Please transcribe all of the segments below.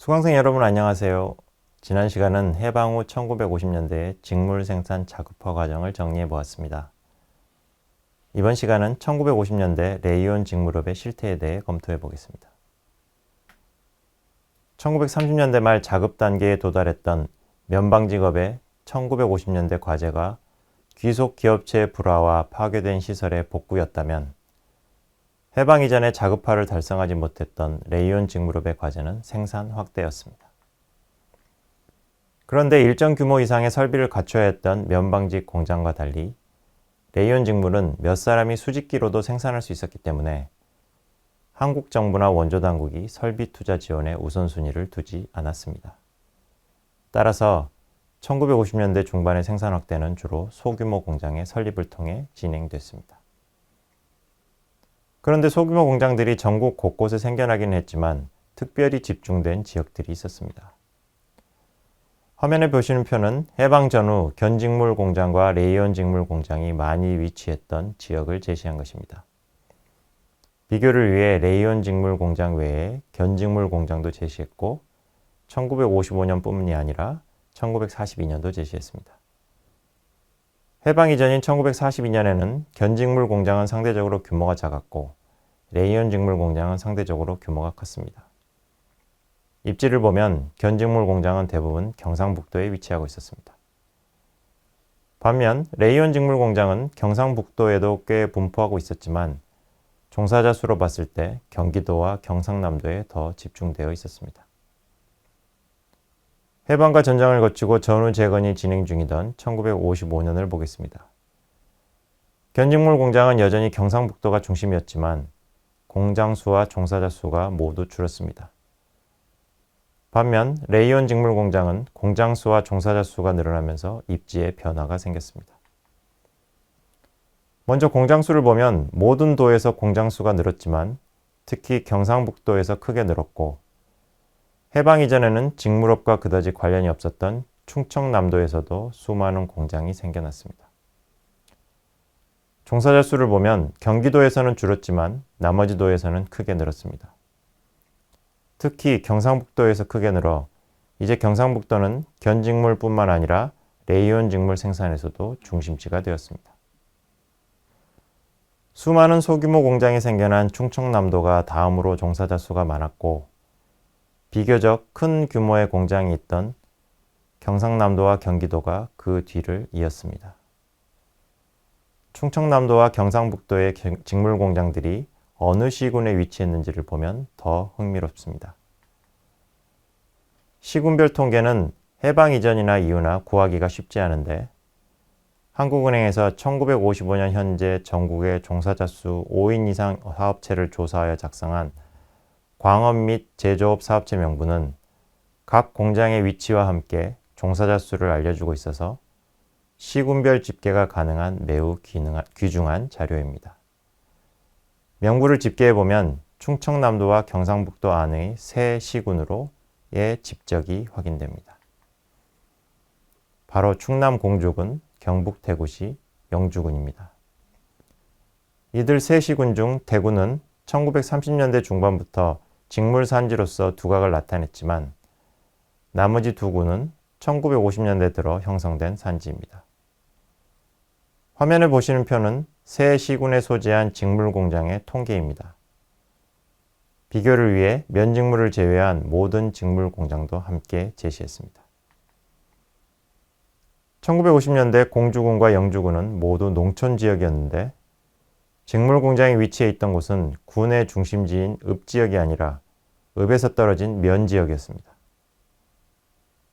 수강생 여러분 안녕하세요. 지난 시간은 해방 후 1950년대의 직물 생산 자급화 과정을 정리해 보았습니다. 이번 시간은 1950년대 레이온 직물업의 실태에 대해 검토해 보겠습니다. 1930년대 말 자급 단계에 도달했던 면방직업의 1950년대 과제가 귀속 기업체의 불화와 파괴된 시설의 복구였다면 해방 이전에 자급화를 달성하지 못했던 레이온 직물업의 과제는 생산 확대였습니다. 그런데 일정 규모 이상의 설비를 갖춰야 했던 면방직 공장과 달리 레이온 직물은 몇 사람이 수직기로도 생산할 수 있었기 때문에 한국 정부나 원조 당국이 설비 투자 지원에 우선순위를 두지 않았습니다. 따라서 1950년대 중반의 생산 확대는 주로 소규모 공장의 설립을 통해 진행됐습니다. 그런데 소규모 공장들이 전국 곳곳에 생겨나긴 했지만 특별히 집중된 지역들이 있었습니다. 화면에 보시는 표는 해방 전후 견직물 공장과 레이온 직물 공장이 많이 위치했던 지역을 제시한 것입니다. 비교를 위해 레이온 직물 공장 외에 견직물 공장도 제시했고 1955년뿐만이 아니라 1942년도 제시했습니다. 해방 이전인 1942년에는 견직물 공장은 상대적으로 규모가 작았고 레이온 직물 공장은 상대적으로 규모가 컸습니다. 입지를 보면 견직물 공장은 대부분 경상북도에 위치하고 있었습니다. 반면 레이온 직물 공장은 경상북도에도 꽤 분포하고 있었지만 종사자 수로 봤을 때 경기도와 경상남도에 더 집중되어 있었습니다. 해방과 전쟁을 거치고 전후 재건이 진행 중이던 1955년을 보겠습니다. 견직물 공장은 여전히 경상북도가 중심이었지만 공장 수와 종사자 수가 모두 줄었습니다. 반면 레이온 직물 공장은 공장 수와 종사자 수가 늘어나면서 입지에 변화가 생겼습니다. 먼저 공장 수를 보면 모든 도에서 공장 수가 늘었지만 특히 경상북도에서 크게 늘었고 해방 이전에는 직물업과 그다지 관련이 없었던 충청남도에서도 수많은 공장이 생겨났습니다. 종사자 수를 보면 경기도에서는 줄었지만 나머지 도에서는 크게 늘었습니다. 특히 경상북도에서 크게 늘어 이제 경상북도는 견직물뿐만 아니라 레이온 직물 생산에서도 중심지가 되었습니다. 수많은 소규모 공장이 생겨난 충청남도가 다음으로 종사자 수가 많았고 비교적 큰 규모의 공장이 있던 경상남도와 경기도가 그 뒤를 이었습니다. 충청남도와 경상북도의 직물 공장들이 어느 시군에 위치했는지를 보면 더 흥미롭습니다. 시군별 통계는 해방 이전이나 이후나 구하기가 쉽지 않은데 한국은행에서 1955년 현재 전국의 종사자 수 5인 이상 사업체를 조사하여 작성한 광업 및 제조업 사업체 명부는 각 공장의 위치와 함께 종사자 수를 알려주고 있어서 시군별 집계가 가능한 매우 귀중한 자료입니다. 명부를 집계해보면 충청남도와 경상북도 안의 세 시군으로의 집적이 확인됩니다. 바로 충남 공주군, 경북 대구시, 영주군입니다. 이들 세 시군 중 대구는 1930년대 중반부터 직물 산지로서 두각을 나타냈지만 나머지 두 군은 1950년대 들어 형성된 산지입니다. 화면에 보시는 표는 세 시군에 소재한 직물 공장의 통계입니다. 비교를 위해 면직물을 제외한 모든 직물 공장도 함께 제시했습니다. 1950년대 공주군과 영주군은 모두 농촌 지역이었는데 직물 공장이 위치해 있던 곳은 군의 중심지인 읍지역이 아니라 읍에서 떨어진 면지역이었습니다.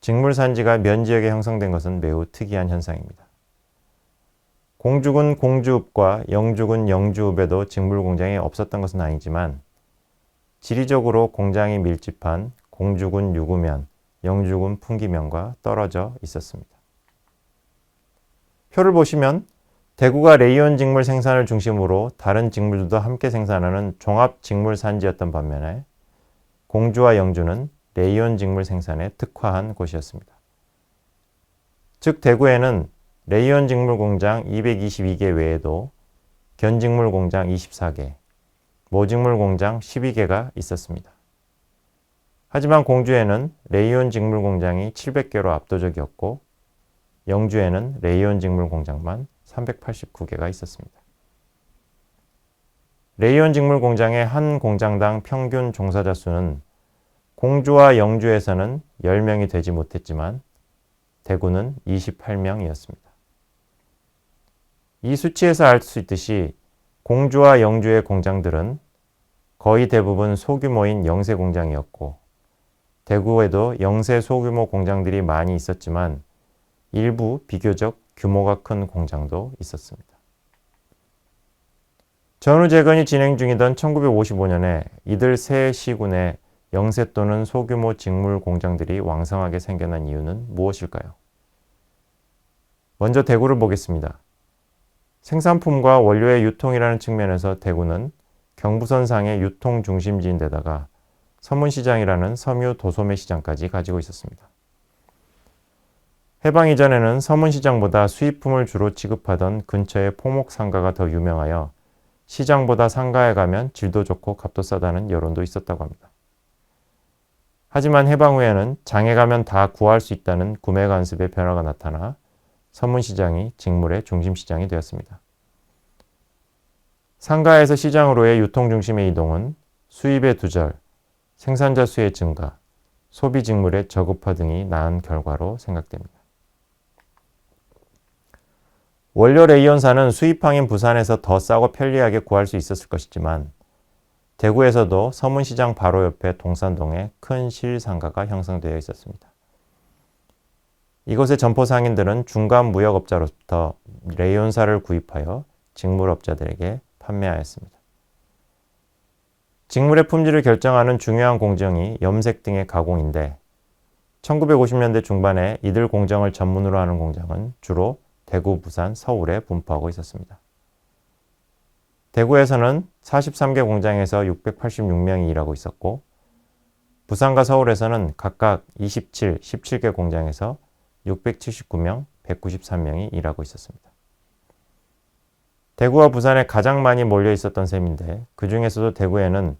직물 산지가 면지역에 형성된 것은 매우 특이한 현상입니다. 공주군 공주읍과 영주군 영주읍에도 직물 공장이 없었던 것은 아니지만 지리적으로 공장이 밀집한 공주군 유구면, 영주군 풍기면과 떨어져 있었습니다. 표를 보시면 대구가 레이온 직물 생산을 중심으로 다른 직물들도 함께 생산하는 종합 직물 산지였던 반면에 공주와 영주는 레이온 직물 생산에 특화한 곳이었습니다. 즉 대구에는 레이온 직물 공장 222개 외에도 견직물 공장 24개, 모직물 공장 12개가 있었습니다. 하지만 공주에는 레이온 직물 공장이 700개로 압도적이었고 영주에는 레이온 직물 공장만 389개가 있었습니다. 레이온 직물 공장의 한 공장당 평균 종사자 수는 공주와 영주에서는 10명이 되지 못했지만 대구는 28명이었습니다. 이 수치에서 알 수 있듯이 공주와 영주의 공장들은 거의 대부분 소규모인 영세 공장이었고 대구에도 영세 소규모 공장들이 많이 있었지만 일부 비교적 규모가 큰 공장도 있었습니다. 전후 재건이 진행 중이던 1955년에 이들 세 시군에 영세 또는 소규모 직물 공장들이 왕성하게 생겨난 이유는 무엇일까요? 먼저 대구를 보겠습니다. 생산품과 원료의 유통이라는 측면에서 대구는 경부선상의 유통 중심지인데다가 서문시장이라는 섬유 도소매 시장까지 가지고 있었습니다. 해방 이전에는 서문시장보다 수입품을 주로 취급하던 근처의 포목상가가 더 유명하여 시장보다 상가에 가면 질도 좋고 값도 싸다는 여론도 있었다고 합니다. 하지만 해방 후에는 장에 가면 다 구할 수 있다는 구매 관습의 변화가 나타나 서문시장이 직물의 중심시장이 되었습니다. 상가에서 시장으로의 유통 중심의 이동은 수입의 두절, 생산자 수의 증가, 소비 직물의 저급화 등이 낳은 결과로 생각됩니다. 원료 레이온사는 수입항인 부산에서 더 싸고 편리하게 구할 수 있었을 것이지만 대구에서도 서문시장 바로 옆에 동산동에 큰 실상가가 형성되어 있었습니다. 이곳의 점포 상인들은 중간 무역업자로부터 레이온사를 구입하여 직물업자들에게 판매하였습니다. 직물의 품질을 결정하는 중요한 공정이 염색 등의 가공인데 1950년대 중반에 이들 공정을 전문으로 하는 공장은 주로 대구, 부산, 서울에 분포하고 있었습니다. 대구에서는 43개 공장에서 686명이 일하고 있었고 부산과 서울에서는 각각 27, 17개 공장에서 679명, 193명이 일하고 있었습니다. 대구와 부산에 가장 많이 몰려 있었던 셈인데 그 중에서도 대구에는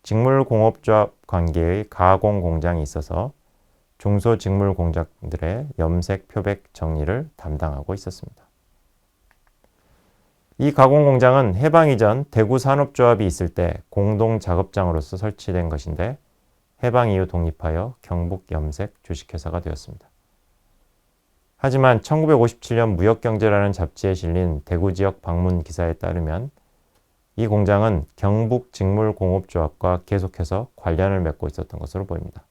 직물공업조합 관계의 가공 공장이 있어서 중소직물 공장들의 염색, 표백, 정리를 담당하고 있었습니다. 이 가공 공장은 해방 이전 대구 산업조합이 있을 때 공동 작업장으로서 설치된 것인데 해방 이후 독립하여 경북염색 주식회사가 되었습니다. 하지만 1957년 무역경제라는 잡지에 실린 대구 지역 방문 기사에 따르면 이 공장은 경북직물공업조합과 계속해서 관련을 맺고 있었던 것으로 보입니다.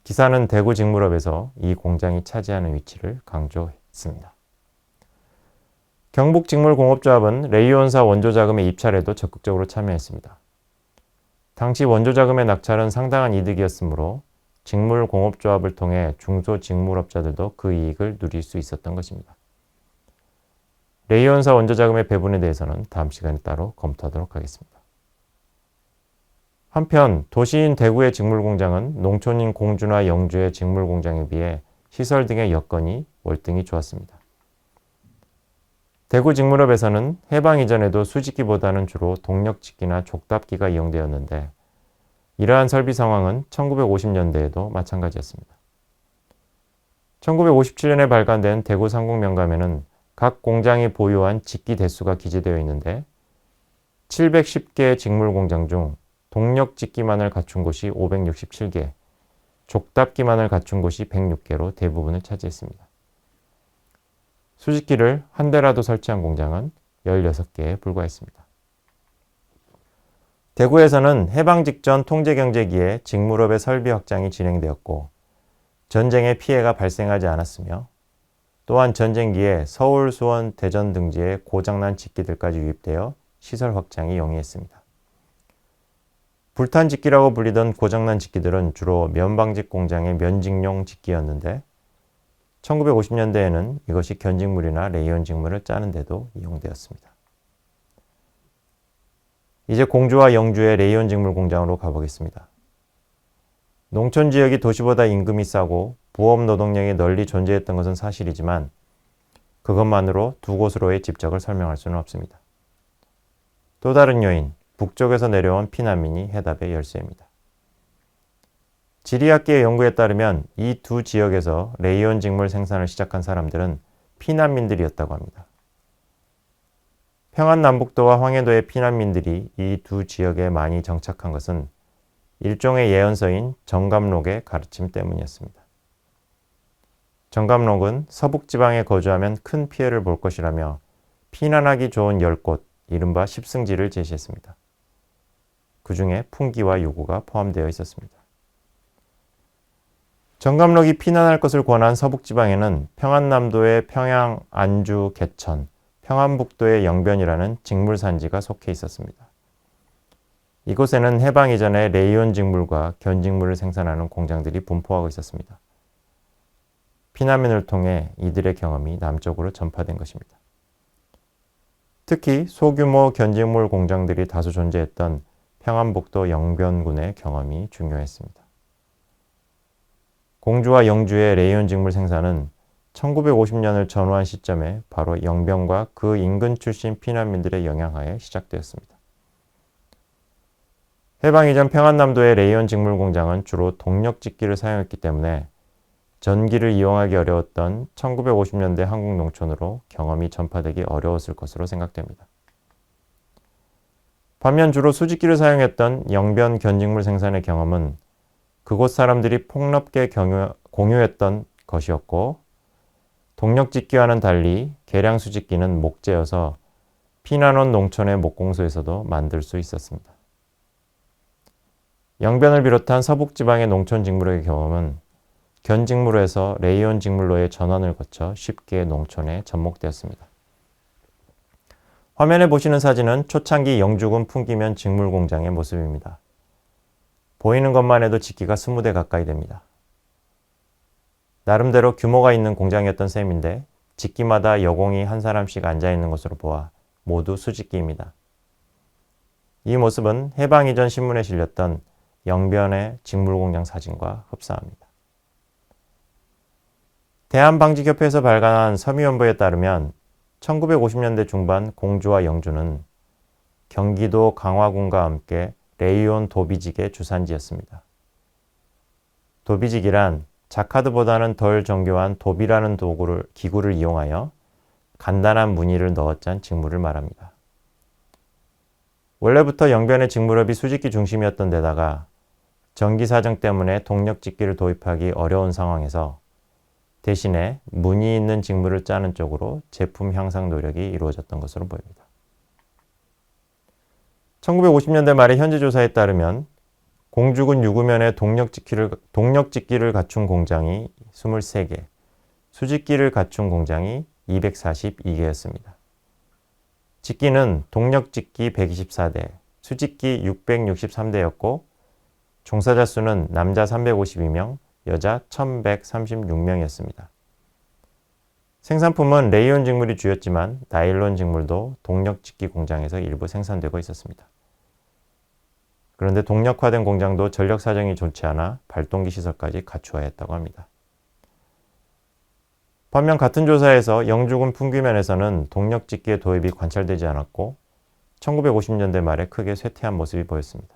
기사는 대구 직물업에서 이 공장이 차지하는 위치를 강조했습니다. 경북직물공업조합은 레이온사 원조자금의 입찰에도 적극적으로 참여했습니다. 당시 원조자금의 낙찰은 상당한 이득이었으므로 직물공업조합을 통해 중소직물업자들도 그 이익을 누릴 수 있었던 것입니다. 레이온사 원조자금의 배분에 대해서는 다음 시간에 따로 검토하도록 하겠습니다. 한편 도시인 대구의 직물공장은 농촌인 공주나 영주의 직물공장에 비해 시설 등의 여건이 월등히 좋았습니다. 대구 직물업에서는 해방 이전에도 수직기보다는 주로 동력직기나 족답기가 이용되었는데 이러한 설비 상황은 1950년대에도 마찬가지였습니다. 1957년에 발간된 대구 상공명감에는 각 공장이 보유한 직기 대수가 기재되어 있는데 710개의 직물공장 중 동력직기만을 갖춘 곳이 567개, 족답기만을 갖춘 곳이 106개로 대부분을 차지했습니다. 수직기를 한 대라도 설치한 공장은 16개에 불과했습니다. 대구에서는 해방 직전 통제경제기에 직물업의 설비 확장이 진행되었고 전쟁의 피해가 발생하지 않았으며 또한 전쟁기에 서울, 수원, 대전 등지에 고장난 직기들까지 유입되어 시설 확장이 용이했습니다. 불탄 직기라고 불리던 고장난 직기들은 주로 면방직 공장의 면직용 직기였는데 1950년대에는 이것이 견직물이나 레이온 직물을 짜는 데도 이용되었습니다. 이제 공주와 영주의 레이온 직물 공장으로 가보겠습니다. 농촌 지역이 도시보다 임금이 싸고 부업 노동력이 널리 존재했던 것은 사실이지만 그것만으로 두 곳으로의 집적을 설명할 수는 없습니다. 또 다른 요인, 북쪽에서 내려온 피난민이 해답의 열쇠입니다. 지리학계의 연구에 따르면 이 두 지역에서 레이온 직물 생산을 시작한 사람들은 피난민들이었다고 합니다. 평안남북도와 황해도의 피난민들이 이 두 지역에 많이 정착한 것은 일종의 예언서인 정감록의 가르침 때문이었습니다. 정감록은 서북지방에 거주하면 큰 피해를 볼 것이라며 피난하기 좋은 10곳, 이른바 십승지를 제시했습니다. 그 중에 풍기와 유구가 포함되어 있었습니다. 정감록이 피난할 것을 권한 서북지방에는 평안남도의 평양, 안주, 개천, 평안북도의 영변이라는 직물산지가 속해 있었습니다. 이곳에는 해방 이전에 레이온 직물과 견직물을 생산하는 공장들이 분포하고 있었습니다. 피난민을 통해 이들의 경험이 남쪽으로 전파된 것입니다. 특히 소규모 견직물 공장들이 다수 존재했던 평안북도 영변군의 경험이 중요했습니다. 공주와 영주의 레이온 직물 생산은 1950년을 전후한 시점에 바로 영변과 그 인근 출신 피난민들의 영향하에 시작되었습니다. 해방 이전 평안남도의 레이온 직물 공장은 주로 동력직기를 사용했기 때문에 전기를 이용하기 어려웠던 1950년대 한국 농촌으로 경험이 전파되기 어려웠을 것으로 생각됩니다. 반면 주로 수직기를 사용했던 영변 견직물 생산의 경험은 그곳 사람들이 폭넓게 공유했던 것이었고, 동력직기와는 달리 계량 수직기는 목재여서 피난온 농촌의 목공소에서도 만들 수 있었습니다. 영변을 비롯한 서북지방의 농촌 직물의 경험은 견직물에서 레이온 직물로의 전환을 거쳐 쉽게 농촌에 접목되었습니다. 화면에 보시는 사진은 초창기 영주군 풍기면 직물 공장의 모습입니다. 보이는 것만 해도 직기가 20대 가까이 됩니다. 나름대로 규모가 있는 공장이었던 셈인데 직기마다 여공이 한 사람씩 앉아있는 것으로 보아 모두 수직기입니다. 이 모습은 해방 이전 신문에 실렸던 영변의 직물공장 사진과 흡사합니다. 대한방직협회에서 발간한 섬유연보에 따르면 1950년대 중반 공주와 영주는 경기도 강화군과 함께 레이온 도비직의 주산지였습니다. 도비직이란 자카드보다는 덜 정교한 도비라는 기구를 이용하여 간단한 무늬를 넣어짠 직물을 말합니다. 원래부터 영변의 직물업이 수직기 중심이었던 데다가 전기 사정 때문에 동력직기를 도입하기 어려운 상황에서 대신에 무늬 있는 직물을 짜는 쪽으로 제품 향상 노력이 이루어졌던 것으로 보입니다. 1950년대 말의 현지 조사에 따르면 공주군 유구면에 동력직기를 갖춘 공장이 23개, 수직기를 갖춘 공장이 242개였습니다. 직기는 동력직기 124대, 수직기 663대였고 종사자 수는 남자 352명, 여자 1136명이었습니다. 생산품은 레이온 직물이 주였지만 나일론 직물도 동력직기 공장에서 일부 생산되고 있었습니다. 그런데 동력화된 공장도 전력 사정이 좋지 않아 발동기 시설까지 갖추어야 했다고 합니다. 반면 같은 조사에서 영주군 풍규면에서는 동력직기의 도입이 관찰되지 않았고 1950년대 말에 크게 쇠퇴한 모습이 보였습니다.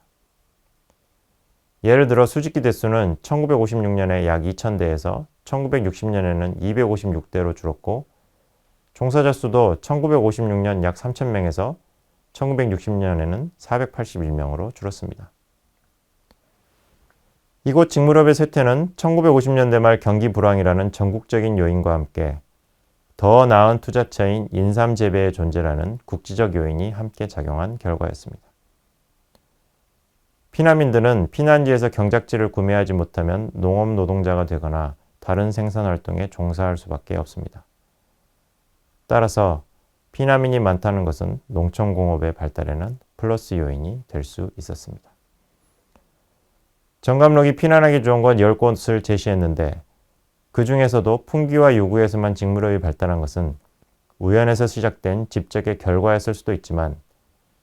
예를 들어 수직기 대수는 1956년에 약 2000대에서 1960년에는 256대로 줄었고 종사자 수도 1956년 약 3000명에서 1960년에는 481명으로 줄었습니다. 이곳 직물업의 쇠퇴는 1950년대 말 경기 불황이라는 전국적인 요인과 함께 더 나은 투자처인 인삼 재배의 존재라는 국지적 요인이 함께 작용한 결과였습니다. 피난민들은 피난지에서 경작지를 구매하지 못하면 농업 노동자가 되거나 다른 생산 활동에 종사할 수밖에 없습니다. 따라서 피난민이 많다는 것은 농촌공업의 발달에는 플러스 요인이 될 수 있었습니다. 정감록이 피난하기 좋은 곳 10곳을 제시했는데 그 중에서도 풍기와 유구에서만 직물업이 발달한 것은 우연에서 시작된 집적의 결과였을 수도 있지만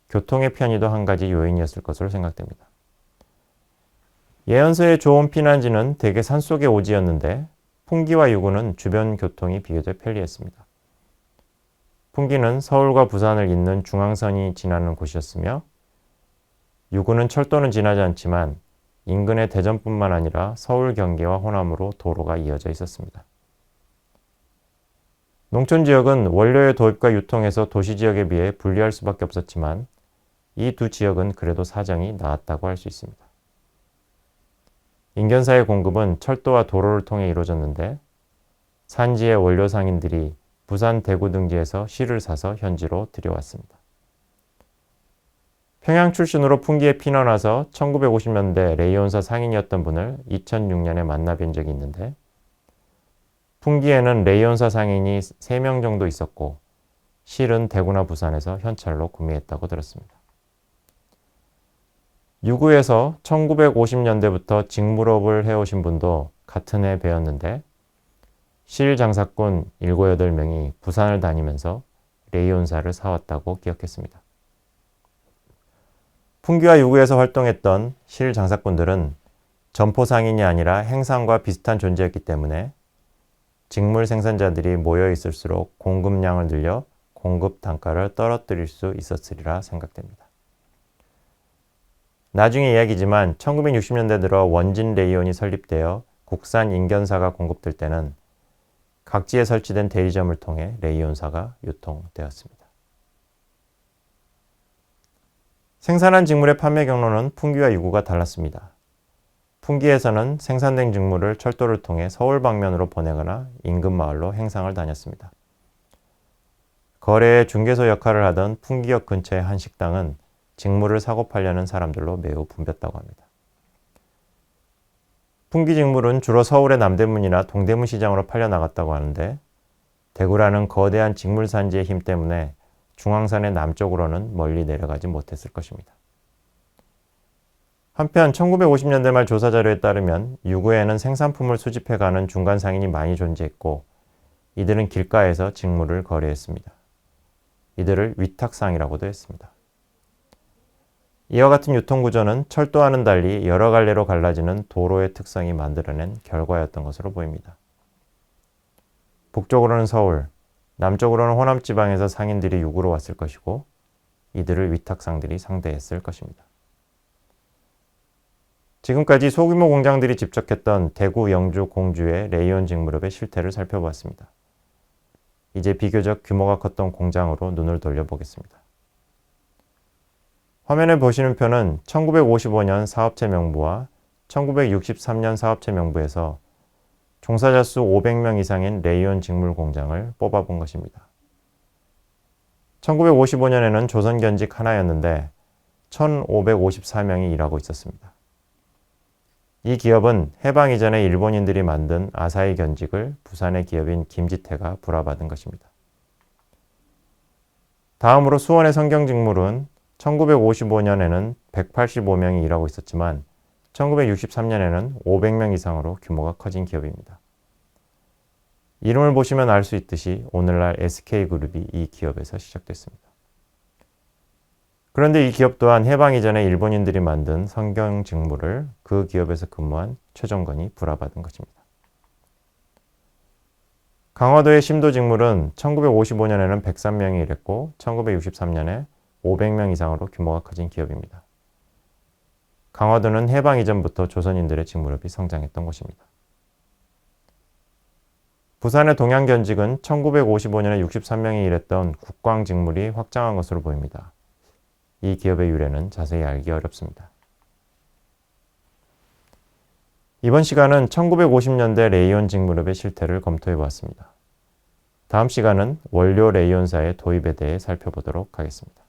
교통의 편의도 한 가지 요인이었을 것으로 생각됩니다. 예언서의 좋은 피난지는 대개 산속의 오지였는데 풍기와 유구는 주변 교통이 비교적 편리했습니다. 풍기는 서울과 부산을 잇는 중앙선이 지나는 곳이었으며 유구는 철도는 지나지 않지만 인근의 대전뿐만 아니라 서울, 경기와 호남으로 도로가 이어져 있었습니다. 농촌 지역은 원료의 도입과 유통에서 도시 지역에 비해 불리할 수밖에 없었지만 이 두 지역은 그래도 사정이 나았다고 할 수 있습니다. 인견사의 공급은 철도와 도로를 통해 이루어졌는데 산지의 원료 상인들이 부산, 대구 등지에서 실을 사서 현지로 들여왔습니다. 평양 출신으로 풍기에 피난와서 1950년대 레이온사 상인이었던 분을 2006년에 만나 뵌 적이 있는데 풍기에는 레이온사 상인이 3명 정도 있었고 실은 대구나 부산에서 현찰로 구매했다고 들었습니다. 유구에서 1950년대부터 직물업을 해오신 분도 같은 해 뵈었는데 실 장사꾼 7, 8명이 부산을 다니면서 레이온사를 사왔다고 기억했습니다. 풍기와 유구에서 활동했던 실 장사꾼들은 점포 상인이 아니라 행상과 비슷한 존재였기 때문에 직물 생산자들이 모여 있을수록 공급량을 늘려 공급 단가를 떨어뜨릴 수 있었으리라 생각됩니다. 나중에 이야기지만 1960년대 들어 원진 레이온이 설립되어 국산 인견사가 공급될 때는 각지에 설치된 대리점을 통해 레이온사가 유통되었습니다. 생산한 직물의 판매 경로는 풍기와 유구가 달랐습니다. 풍기에서는 생산된 직물을 철도를 통해 서울 방면으로 보내거나 인근 마을로 행상을 다녔습니다. 거래의 중개소 역할을 하던 풍기역 근처의 한 식당은 직물을 사고 팔려는 사람들로 매우 붐볐다고 합니다. 풍기 직물은 주로 서울의 남대문이나 동대문 시장으로 팔려나갔다고 하는데 대구라는 거대한 직물 산지의 힘 때문에 중앙산의 남쪽으로는 멀리 내려가지 못했을 것입니다. 한편 1950년대 말 조사 자료에 따르면 유구에는 생산품을 수집해가는 중간 상인이 많이 존재했고 이들은 길가에서 직물을 거래했습니다. 이들을 위탁상이라고도 했습니다. 이와 같은 유통구조는 철도와는 달리 여러 갈래로 갈라지는 도로의 특성이 만들어낸 결과였던 것으로 보입니다. 북쪽으로는 서울, 남쪽으로는 호남 지방에서 상인들이 유구로 왔을 것이고 이들을 위탁상들이 상대했을 것입니다. 지금까지 소규모 공장들이 집적했던 대구, 영주, 공주의 레이온 직물업의 실태를 살펴보았습니다. 이제 비교적 규모가 컸던 공장으로 눈을 돌려보겠습니다. 화면에 보시는 표는 1955년 사업체 명부와 1963년 사업체 명부에서 종사자 수 500명 이상인 레이온 직물 공장을 뽑아본 것입니다. 1955년에는 조선견직 하나였는데 1554명이 일하고 있었습니다. 이 기업은 해방 이전에 일본인들이 만든 아사히 견직을 부산의 기업인 김지태가 불화받은 것입니다. 다음으로 수원의 성경직물은 1955년에는 185명이 일하고 있었지만 1963년에는 500명 이상으로 규모가 커진 기업입니다. 이름을 보시면 알 수 있듯이 오늘날 SK그룹이 이 기업에서 시작됐습니다. 그런데 이 기업 또한 해방 이전에 일본인들이 만든 성경직물을 그 기업에서 근무한 최종건이 불화받은 것입니다. 강화도의 심도직물은 1955년에는 103명이 일했고 1963년에 500명 이상으로 규모가 커진 기업입니다. 강화도는 해방 이전부터 조선인들의 직물업이 성장했던 곳입니다. 부산의 동양견직은 1955년에 63명이 일했던 국광직물이 확장한 것으로 보입니다. 이 기업의 유래는 자세히 알기 어렵습니다. 이번 시간은 1950년대 레이온 직물업의 실태를 검토해 보았습니다. 다음 시간은 원료 레이온사의 도입에 대해 살펴보도록 하겠습니다.